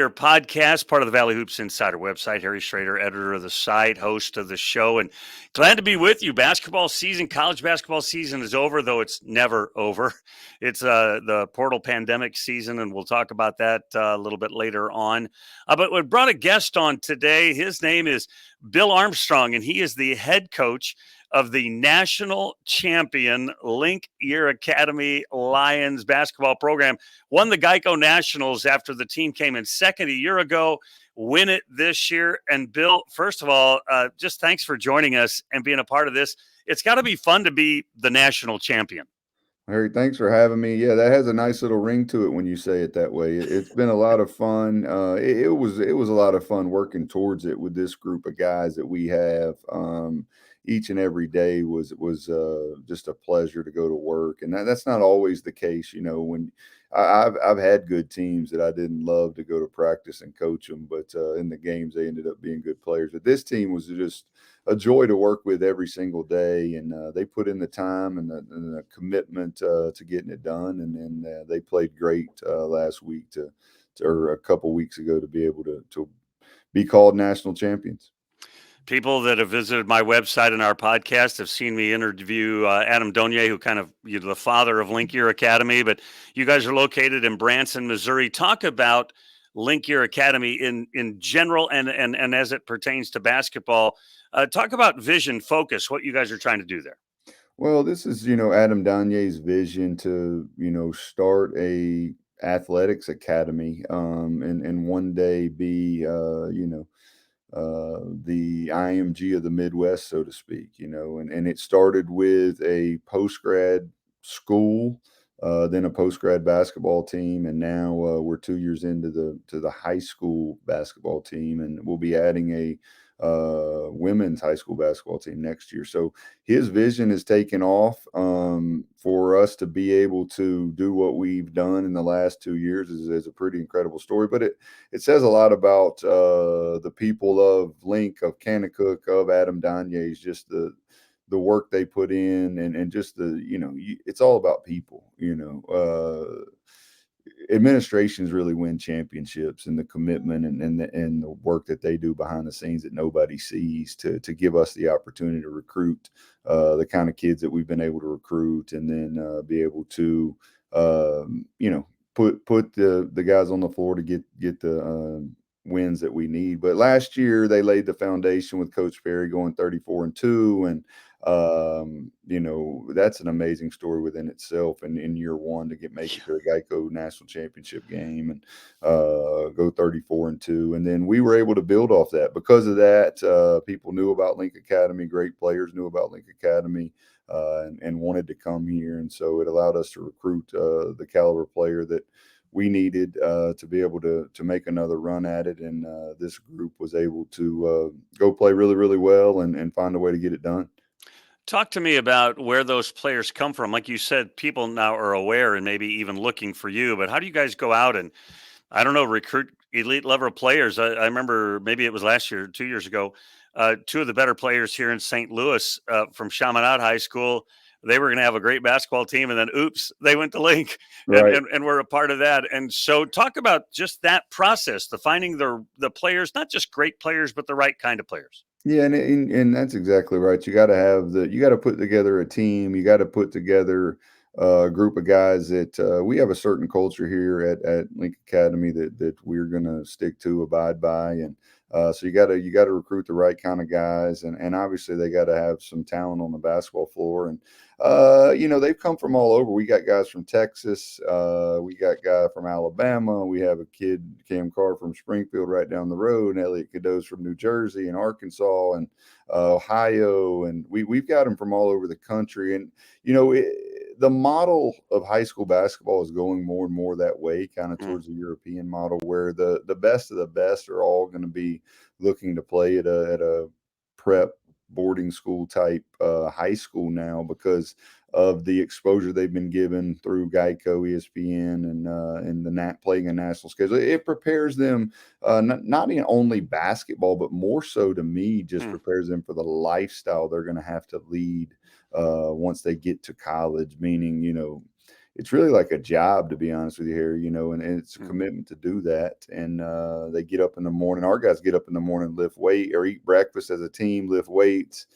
Podcast, part of the Valley Hoops Insider website. Harry Schroeder, editor of the site, host of the show, and glad to be with you. Basketball season, college basketball season is over, though it's never over. It's the portal pandemic season, and we'll talk about that a little bit later on. But we brought a guest on today. His name is Bill Armstrong, and he is the head coach of the national champion Link Year Academy Lions basketball program. Won the Geico Nationals after the team came in second a year ago, win it this year. And Bill, first of all, just thanks for joining us and being a part of this. It's got to be fun to be the national champion. Harry, thanks for having me. Yeah, that has a nice little ring to it when you say it that way. It's been a lot of fun. It was a lot of fun working towards it with this group of guys that we have. Each and every day was just a pleasure to go to work, and that's not always the case. When I've had good teams that I didn't love to go to practice and coach them, but in the games they ended up being good players. But this team was just a joy to work with every single day, and they put in the time and the commitment to getting it done. And then they played great last week or a couple weeks ago to be able to be called national champions. People that have visited my website and our podcast have seen me interview Adam Donier, who kind of the father of Link Year Academy. But you guys are located in Branson, Missouri. Talk about Link Year Academy in general and as it pertains to basketball. Talk about vision, focus, what you guys are trying to do there. Well, this is Adam Donier's vision to start a athletics academy, and one day be the IMG of the Midwest, so to speak, and it started with a post grad school, then a post grad basketball team, and now we're 2 years into the high school basketball team, and we'll be adding a women's high school basketball team next year. So his vision is taken off. For us to be able to do what we've done in the last 2 years is a pretty incredible story. But it says a lot about the people of Link, of Kanakuk, of Adam Donier's, just the work they put in, and just it's all about people. Administrations really win championships, and the commitment and the work that they do behind the scenes that nobody sees to give us the opportunity to recruit the kind of kids that we've been able to recruit, and then be able to put the guys on the floor to get the wins that we need. But last year they laid the foundation with Coach Perry going 34-2, and that's an amazing story within itself. And in year one to make it to the Geico National Championship game and go 34-2, and then we were able to build off that. Because of that, people knew about Link Academy. Great players knew about Link Academy. And wanted to come here, and so it allowed us to recruit the caliber player that we needed to be able to make another run at it. And this group was able to go play really, really well and find a way to get it done. Talk to me about where those players come from. Like you said, people now are aware and maybe even looking for you, but how do you guys go out and, I don't know, recruit elite level players? I remember maybe it was last year, 2 years ago, two of the better players here in St. Louis from Chaminade High School. They were going to have a great basketball team, and then oops, they went to Link, Right. and we're a part of that. And so talk about just that process, the finding the players, not just great players, but the right kind of players. Yeah, and that's exactly right. You got to put together a team. You got to put together a group of guys that we have a certain culture here at Link Academy that we're going to stick to, abide by, and so you got to recruit the right kind of guys, and obviously they got to have some talent on the basketball floor. And they've come from all over. We got guys from Texas, we got guy from Alabama, we have a kid, Cam Carr, from Springfield right down the road, and Elliot Cadeau's from New Jersey and Arkansas and Ohio, and we've got them from all over the country. And the model of high school basketball is going more and more that way, kind of towards the European model, where the best of the best are all going to be looking to play at a prep boarding school type high school now, because of the exposure they've been given through Geico, ESPN, and the playing a national schedule. It prepares them not in only basketball, but more so, to me, just prepares them for the lifestyle they're going to have to lead once they get to college. Meaning, it's really like a job, to be honest with you, Harry, and it's a Mm. commitment to do that. And they get up in the morning. Our guys get up in the morning, lift weight or eat breakfast as a team, lift weights.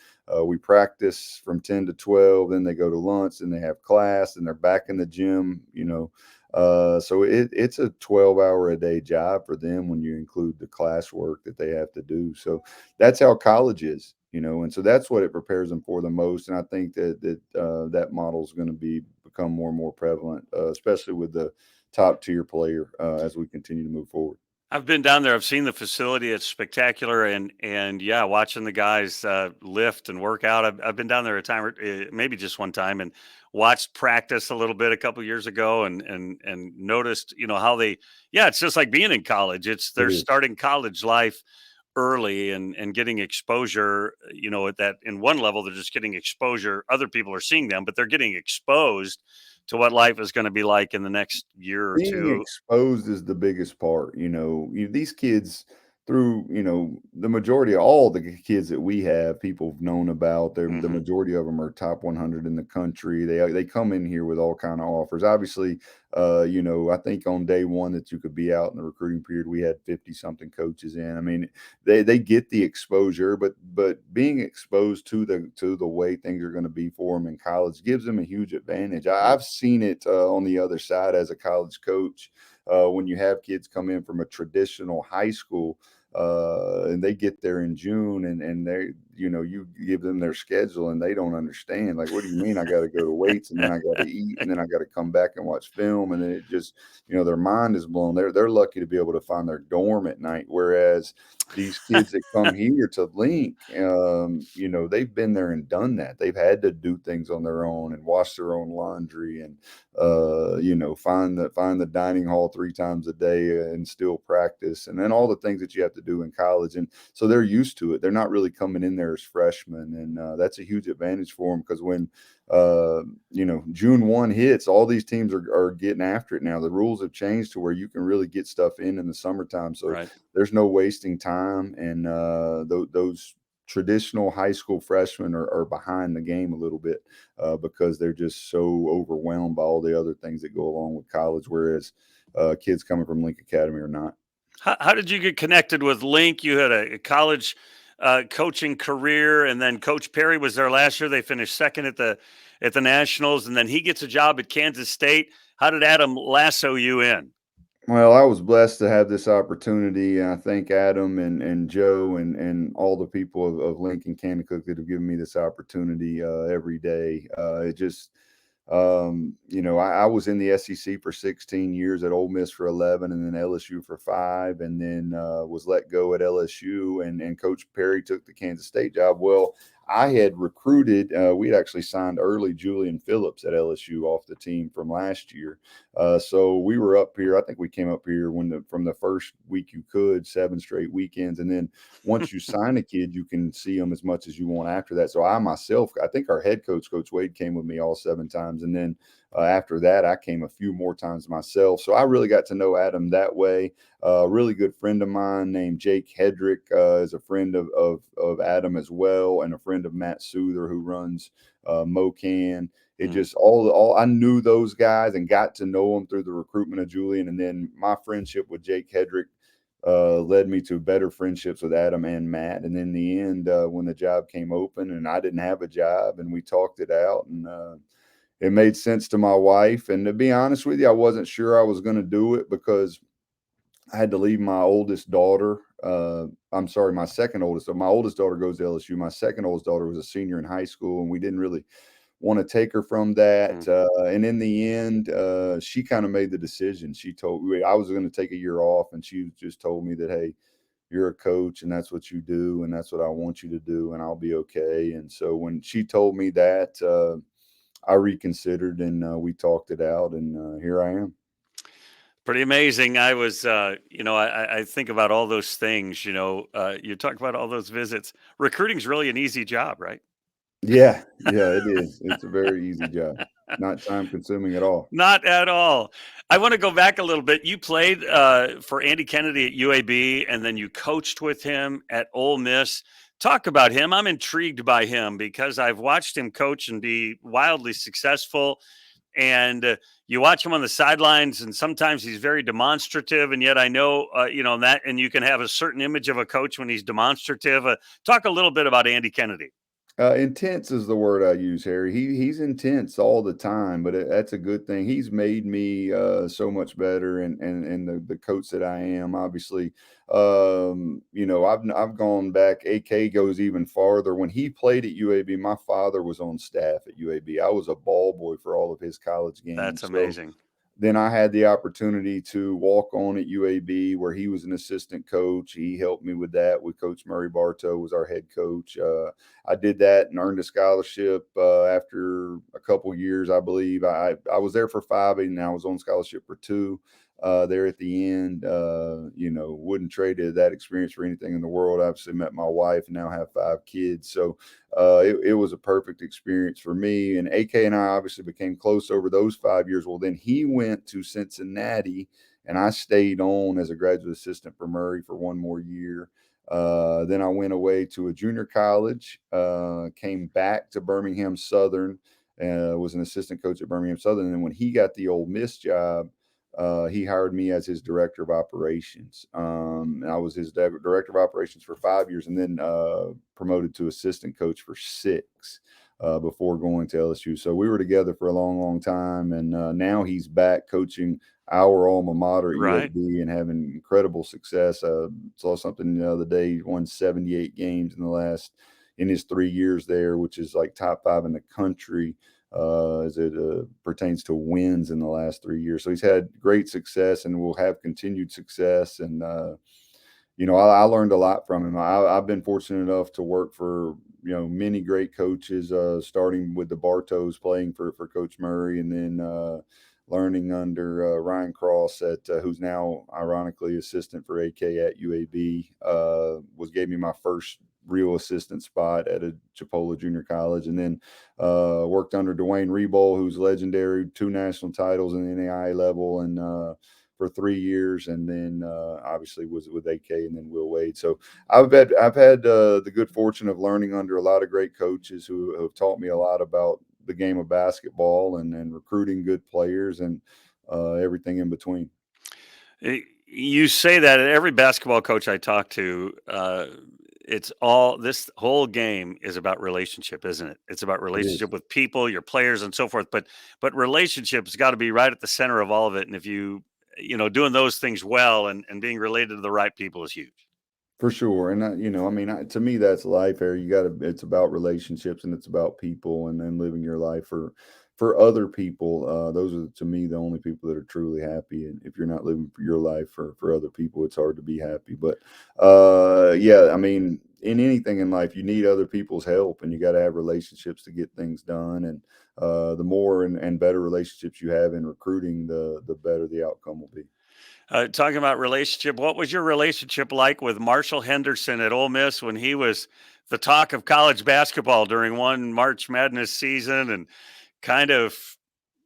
We practice from 10 to 12, then they go to lunch and they have class and they're back in the gym. So it's a 12-hour a day job for them when you include the classwork that they have to do. So that's how college is. And so that's what it prepares them for the most. And I think that model is going to become more and more prevalent, especially with the top tier player as we continue to move forward. I've been down there. I've seen the facility. It's spectacular, and yeah, watching the guys lift and work out. I've been down there a time, or maybe just one time, and watched practice a little bit a couple years ago, and noticed how they. Yeah, it's just like being in college. It's It they're is. starting college life early and getting exposure. At that in one level, they're just getting exposure. Other people are seeing them, but they're getting exposed to what life is going to be like in the next year or Being two. exposed is the biggest part. These kids through, the majority of all the kids that we have, people have known about. The Hmm. majority of them are top 100 in the country. They come in here with all kind of offers. Obviously, I think on day one that you could be out in the recruiting period, we had 50 something coaches in. I mean, they get the exposure, but being exposed to the way things are going to be for them in college gives them a huge advantage. I've seen it on the other side as a college coach. When you have kids come in from a traditional high school and they get there in June and you give them their schedule and they don't understand. Like, what do you mean I got to go to weights and then I got to eat and then I got to come back and watch film and then it just, their mind is blown. They're lucky to be able to find their dorm at night. Whereas these kids that come here to Link, they've been there and done that. They've had to do things on their own and wash their own laundry and find the dining hall 3 times a day and still practice, and then all the things that you have to do in college. And so they're used to it. They're not really coming in there as freshmen, and that's a huge advantage for them because when June 1 hits, all these teams are getting after it now. The rules have changed to where you can really get stuff in the summertime, so Right. there's no wasting time. And those traditional high school freshmen are behind the game a little bit because they're just so overwhelmed by all the other things that go along with college, whereas kids coming from Link Academy are not. How did you get connected with Link? You had a college coaching career, and then Coach Perry was there last year. They finished second at the Nationals, and then he gets a job at Kansas State. How did Adam lasso you in? Well, I was blessed to have this opportunity. And I thank Adam and Joe and all the people of Lincoln Kanakuk that have given me this opportunity every day. It just I was in the SEC for 16 years, at Ole Miss for 11, and then LSU for 5, and then was let go at LSU. And Coach Perry took the Kansas State job. Well, I had recruited. We'd actually signed early Julian Phillips at LSU off the team from last year. So we were up here. I think we came up here from the first week you could, 7 straight weekends, and then once you sign a kid, you can see them as much as you want after that. So I think our head coach, Coach Wade, came with me all 7 times. And then after that, I came a few more times myself. So I really got to know Adam that way. A really good friend of mine named Jake Hedrick is a friend of Adam as well, and a friend of Matt Souther, who runs MoCan. It Mm. just all I knew those guys and got to know them through the recruitment of Julian. And then my friendship with Jake Hedrick led me to better friendships with Adam and Matt. And in the end, when the job came open and I didn't have a job, and we talked it out, and it made sense to my wife. And to be honest with you, I wasn't sure I was going to do it because I had to leave my oldest daughter. I'm sorry, my second oldest. So my oldest daughter goes to LSU. My second oldest daughter was a senior in high school, and we didn't really want to take her from that. Mm. And in the end, she kind of made the decision. She told me I was going to take a year off, and she just told me that, hey, you're a coach, and that's what you do, and that's what I want you to do, and I'll be okay. And so when she told me that, I reconsidered, and we talked it out, and here I am. Pretty amazing. I was, I think about all those things. You talk about all those visits. Recruiting's really an easy job, right? Yeah, yeah, it is. It's a very easy job, not time consuming at all. Not at all. I want to go back a little bit. You played for Andy Kennedy at UAB, and then you coached with him at Ole Miss. Talk about him. I'm intrigued by him because I've watched him coach and be wildly successful. and you watch him on the sidelines, and sometimes he's very demonstrative, and yet I know, that, and you can have a certain image of a coach when he's demonstrative. Talk a little bit about Andy Kennedy. Intense is the word I use, Harry. He's intense all the time, but that's a good thing. He's made me so much better, and the coach that I am. Obviously, I've gone back. AK goes even farther. When he played at UAB, my father was on staff at UAB. I was a ball boy for all of his college That's games. So amazing. then I had the opportunity to walk on at UAB where he was an assistant coach. He helped me with that. With Coach Murray Bartow was our head coach. I did that and earned a scholarship after a couple years, I believe. I was there for 5 and I was on scholarship for 2. There at the end, wouldn't trade that experience for anything in the world. I obviously met my wife and now have 5 kids. So it was a perfect experience for me. And AK and I obviously became close over those 5 years. Well, then he went to Cincinnati, and I stayed on as a graduate assistant for Murray for 1 more year. Then I went away to a junior college, came back to Birmingham Southern, was an assistant coach at Birmingham Southern. And then when he got the Ole Miss job, he hired me as his director of operations. I was his director of operations for 5 years, and then promoted to assistant coach for 6 before going to LSU. So we were together for a long, long time, and now he's back coaching our alma mater at Right. UAB and having incredible success. Saw something the other day. He won 78 games in his 3 years there, which is like top 5 in the country as it pertains to wins in the last 3 years. So he's had great success and will have continued success. And, I learned a lot from him. I've been fortunate enough to work for, many great coaches, starting with the Bartows playing for Coach Murray, and then learning under Ryan Cross who's now ironically assistant for AK at UAB, gave me my first real assistant spot at a Chipola Junior College, and then worked under Dwayne Reboll, who's legendary, 2 national titles in the NAIA level, and for 3 years, and then obviously was with AK and then Will Wade. So I've had the good fortune of learning under a lot of great coaches who have taught me a lot about the game of basketball and recruiting good players and everything in between. You say that every basketball coach I talk to, it's all this whole game is about relationship, isn't it? It's about It is. relationship with people, your players, and so forth. But relationships got to be right at the center of all of it. And if doing those things well and being related to the right people is huge. For sure, and to me, that's life. Harry, you got to. It's about relationships, and it's about people, and then living your life for other people. Those are to me the only people that are truly happy. And if you're not living for your life for other people, it's hard to be happy. But yeah, I mean, in anything in life, you need other people's help, and you got to have relationships to get things done. And the more and better relationships you have in recruiting, the better the outcome will be. Talking about relationship, what was your relationship like with Marshall Henderson at Ole Miss when he was the talk of college basketball during one March Madness season and kind of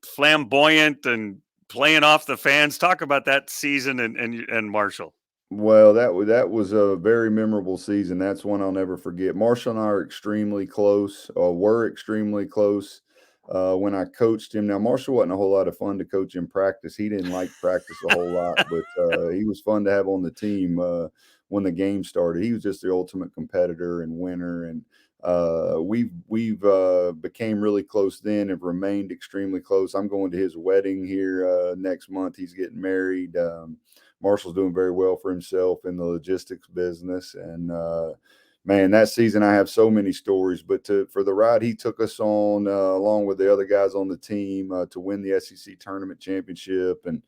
flamboyant and playing off the fans? Talk about that season and Marshall. Well, that was a very memorable season. That's one I'll never forget. Marshall and I are extremely close, or were extremely close when I coached him. Now, Marshall wasn't a whole lot of fun to coach in practice. He didn't like practice a whole lot, but he was fun to have on the team when the game started. He was just the ultimate competitor and winner, and we've became really close then. Have remained extremely close. I'm going to his wedding here next month. He's getting married. Marshall's doing very well for himself in the logistics business. And man, that season I have so many stories. But for the ride he took us on, along with the other guys on the team, to win the SEC tournament championship and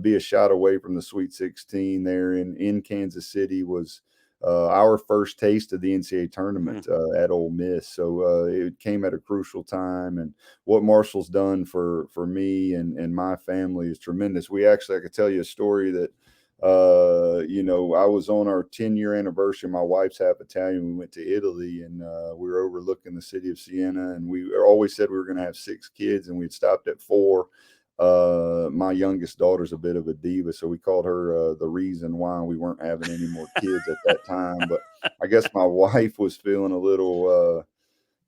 be a shot away from the Sweet 16 there in Kansas City was our first taste of the NCAA tournament at Ole Miss. So it came at a crucial time, and what Marshall's done for me and my family is tremendous. I could tell you a story that I was on our 10-year anniversary. My wife's half Italian. We went to Italy, and we were overlooking the city of Siena, and we always said we were going to have 6 kids, and we'd stopped at 4. My youngest daughter's a bit of a diva, so we called her the reason why we weren't having any more kids at that time. But I guess my wife was feeling a little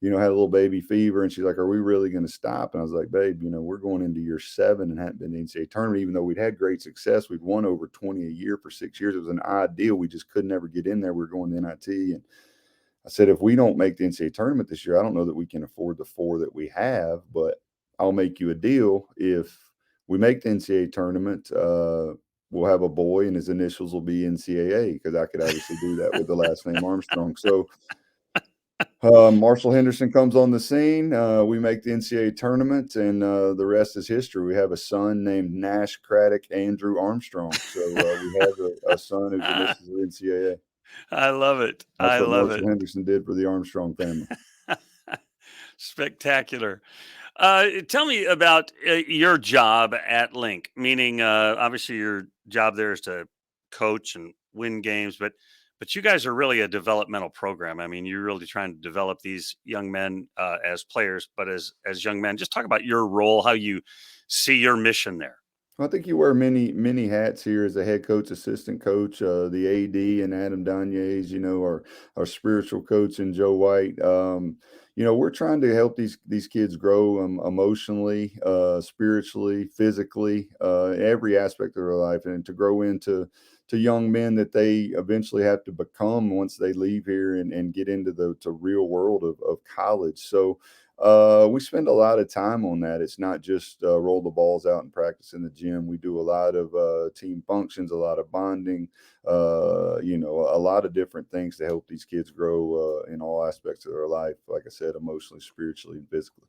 had a little baby fever, and she's like, "Are we really going to stop?" And I was like, "Babe, we're going into year 7 and hadn't been to the NCAA tournament, even though we'd had great success. We'd won over 20 a year for 6 years. It was an odd deal. We just could never get in there. We were going to NIT, and I said, if we don't make the NCAA tournament this year, I don't know that we can afford the 4 that we have, but I'll make you a deal. If we make the NCAA tournament, we'll have a boy and his initials will be NCAA, because I could obviously do that with the last name Armstrong. So Marshall Henderson comes on the scene. We make the NCAA tournament, and the rest is history. We have a son named Nash Craddock Andrew Armstrong. So we have a son whose initials are NCAA. I love it. That's I what love Marshall it. Henderson did for the Armstrong family. Spectacular. Tell me about your job at Link. Meaning, obviously, your job there is to coach and win games, but you guys are really a developmental program. I mean, you're really trying to develop these young men as players, but as young men. Just talk about your role, how you see your mission there. I think you wear many hats here as a head coach, assistant coach, the AD and Adam Danyes, our spiritual coach and Joe White. We're trying to help these kids grow emotionally, spiritually, physically, every aspect of their life, and to grow into young men that they eventually have to become once they leave here and get into the real world of college. So we spend a lot of time on that. It's not just roll the balls out and practice in the gym. We do a lot of team functions, a lot of bonding, a lot of different things to help these kids grow in all aspects of their life. Like I said, emotionally, spiritually, and physically.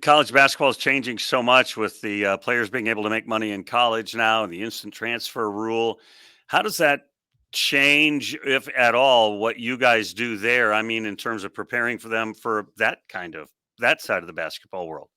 College basketball is changing so much with the players being able to make money in college now and the instant transfer rule. How does that change, if at all, what you guys do there? I mean, in terms of preparing for them for that side of the basketball world.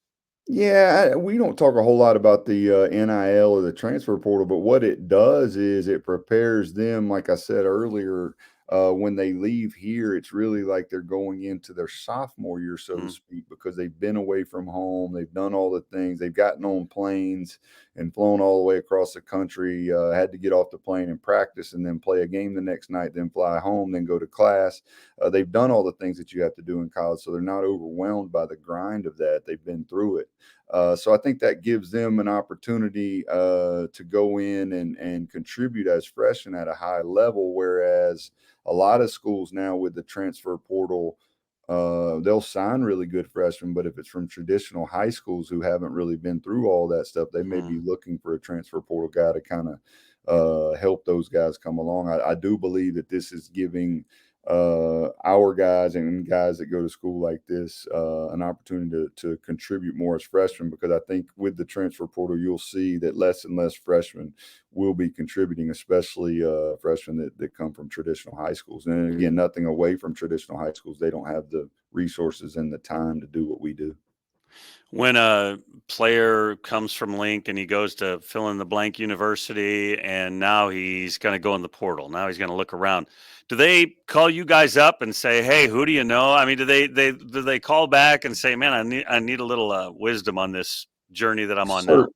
Yeah, we don't talk a whole lot about the NIL or the transfer portal, but what it does is it prepares them, like I said earlier, when they leave here, it's really like they're going into their sophomore year, so to Mm, speak, because they've been away from home, they've done all the things, they've gotten on planes and flown all the way across the country, had to get off the plane and practice and then play a game the next night, then fly home, then go to class. They've done all the things that you have to do in college, so they're not overwhelmed by the grind of that. They've been through it. So I think that gives them an opportunity to go in and contribute as freshmen at a high level, whereas a lot of schools now with the transfer portal, they'll sign really good freshmen, but if it's from traditional high schools who haven't really been through all that stuff, they may be mm. looking for a transfer portal guy to kind of help those guys come along. I do believe that this is giving our guys and guys that go to school like this an opportunity to contribute more as freshmen, because I think with the transfer portal, you'll see that less and less freshmen will be contributing, especially freshmen that come from traditional high schools. And again, nothing away from traditional high schools. They don't have the resources and the time to do what we do. When a player comes from Link and he goes to fill in the blank university and now he's going to go in the portal. Now he's going to look around. Do they call you guys up and say, "Hey, who do you know?" I mean, do they call back and say, "Man, I need a little wisdom on this journey that I'm on now"? Cer-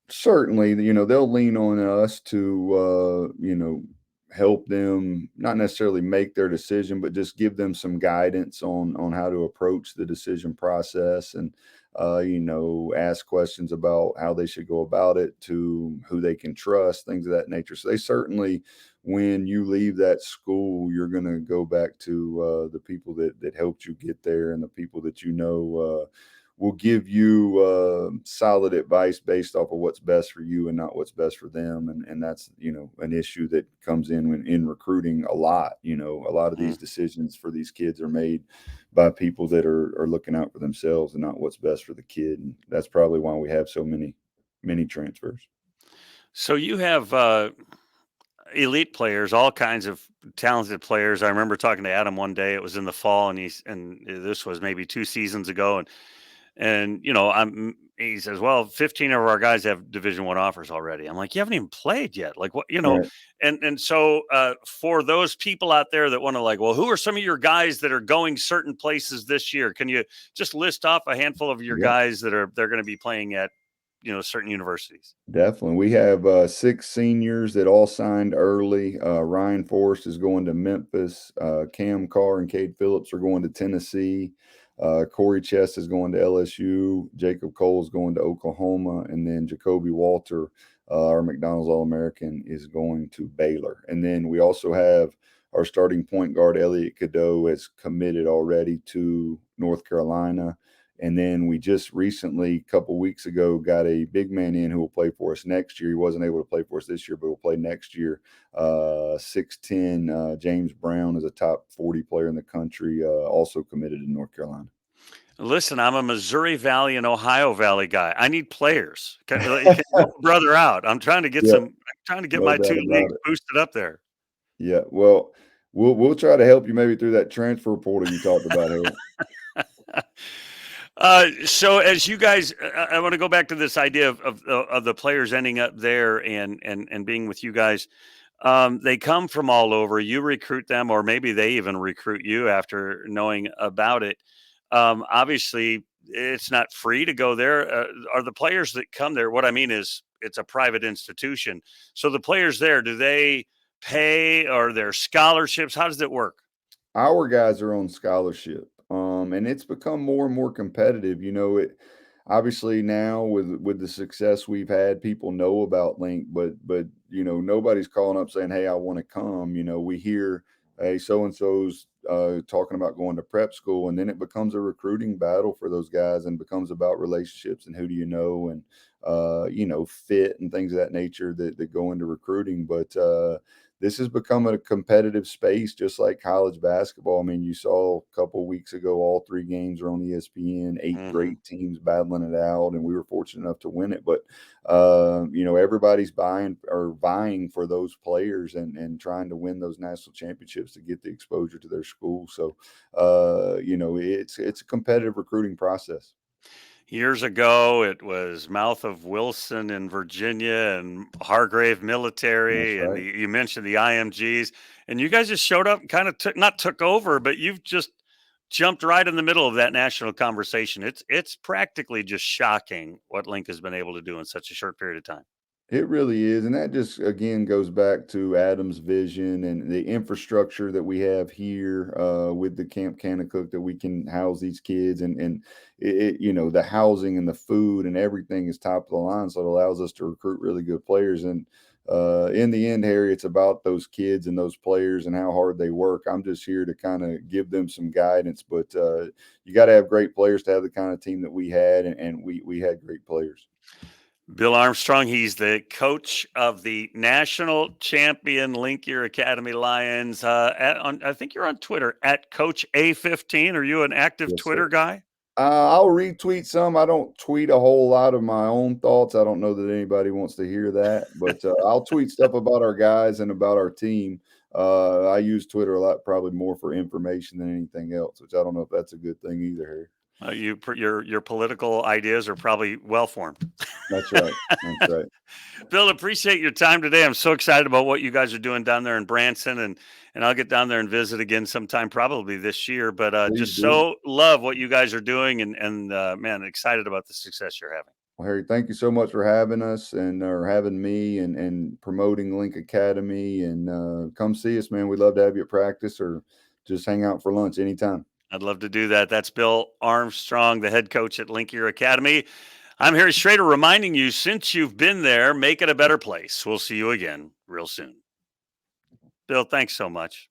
Certainly, they'll lean on us to, help them not necessarily make their decision, but just give them some guidance on how to approach the decision process, and ask questions about how they should go about it, to who they can trust, things of that nature. So they certainly, when you leave that school, you're going to go back to the people that helped you get there, and the people that will give you solid advice based off of what's best for you and not what's best for them. And that's, an issue that comes in when in recruiting a lot. A lot of Mm. these decisions for these kids are made by people that are looking out for themselves and not what's best for the kid. And that's probably why we have so many transfers. So you have elite players, all kinds of talented players. I remember talking to Adam one day. It was in the fall, and this was maybe 2 seasons ago, and he says, "Well, 15 of our guys have Division 1 offers already." I'm like, "You haven't even played yet. Like what, Right. And so for those people out there that want to, like, well, who are some of your guys that are going certain places this year? Can you just list off a handful of your Yeah. guys that they're going to be playing at certain universities. Definitely. We have 6 seniors that all signed early. Ryan Forrest is going to Memphis. Cam Carr and Cade Phillips are going to Tennessee. Corey Chest is going to LSU. Jacob Cole is going to Oklahoma. And then Jacoby Walter, our McDonald's All-American, is going to Baylor. And then we also have our starting point guard, Elliot Cadeau, has committed already to North Carolina. And then we just recently, a couple weeks ago, got a big man in who will play for us next year. He wasn't able to play for us this year, but will play next year. 6'10", James Brown is a top 40 player in the country, also committed to North Carolina. Listen, I'm a Missouri Valley and Ohio Valley guy. I need players. Can help my brother out. I'm trying to get Yep, I'm trying to get no my doubt two about leagues it. boosted up there. Yeah, well, we'll try to help you maybe through that transfer portal you talked about, Harry. So as you guys, I want to go back to this idea of the players ending up there and being with you guys. They come from all over. You recruit them, or maybe they even recruit you after knowing about it. Obviously, it's not free to go there. Are the players that come there? What I mean is, it's a private institution. So the players there, do they pay, or their scholarships? How does it work? Our guys are on scholarship, and it's become more and more competitive. It obviously now with the success we've had, people know about Link, but nobody's calling up saying, "Hey, I want to come." We hear, "Hey, so and so's talking about going to prep school," and then it becomes a recruiting battle for those guys, and becomes about relationships and who do you know, and fit and things of that nature that go into recruiting. But this has become a competitive space, just like college basketball. I mean, you saw a couple weeks ago, all 3 games are on ESPN, 8 Hmm. great teams battling it out, and we were fortunate enough to win it. But, everybody's vying for those players and trying to win those national championships to get the exposure to their school. So, it's a competitive recruiting process. Years ago, it was Mouth of Wilson in Virginia and Hargrave That's Military, and right. you mentioned the IMGs, and you guys just showed up and kind of not took over, but you've just jumped right in the middle of that national conversation. It's practically just shocking what Link has been able to do in such a short period of time. It really is, and that just again goes back to Adam's vision and the infrastructure that we have here with the Camp Kanakuk, that we can house these kids, and the housing and the food and everything is top of the line, so it allows us to recruit really good players. And in the end, Harry, it's about those kids and those players and how hard they work. I'm just here to kind of give them some guidance, but you got to have great players to have the kind of team that we had, and we had great players. Bill Armstrong, he's the coach of the national champion Link Year Academy Lions. I think you're on Twitter at Coach A15. Are you an active Yes, sir. Twitter guy? I'll retweet some. I don't tweet a whole lot of my own thoughts. I don't know that anybody wants to hear that, but I'll tweet stuff about our guys and about our team. I use Twitter a lot, probably more for information than anything else, which I don't know if that's a good thing either, Harry. Your political ideas are probably well formed. That's right. That's right. Bill, appreciate your time today. I'm so excited about what you guys are doing down there in Branson, and I'll get down there and visit again sometime, probably this year. But Please just do. so love what you guys are doing, and man, excited about the success you're having. Well, Harry, thank you so much for having us and or having me and promoting Link Academy. And come see us, man. We'd love to have you at practice or just hang out for lunch anytime. I'd love to do that. That's Bill Armstrong, the head coach at Link Year Academy. I'm Harry Schroeder, reminding you, since you've been there, make it a better place. We'll see you again real soon. Bill, thanks so much.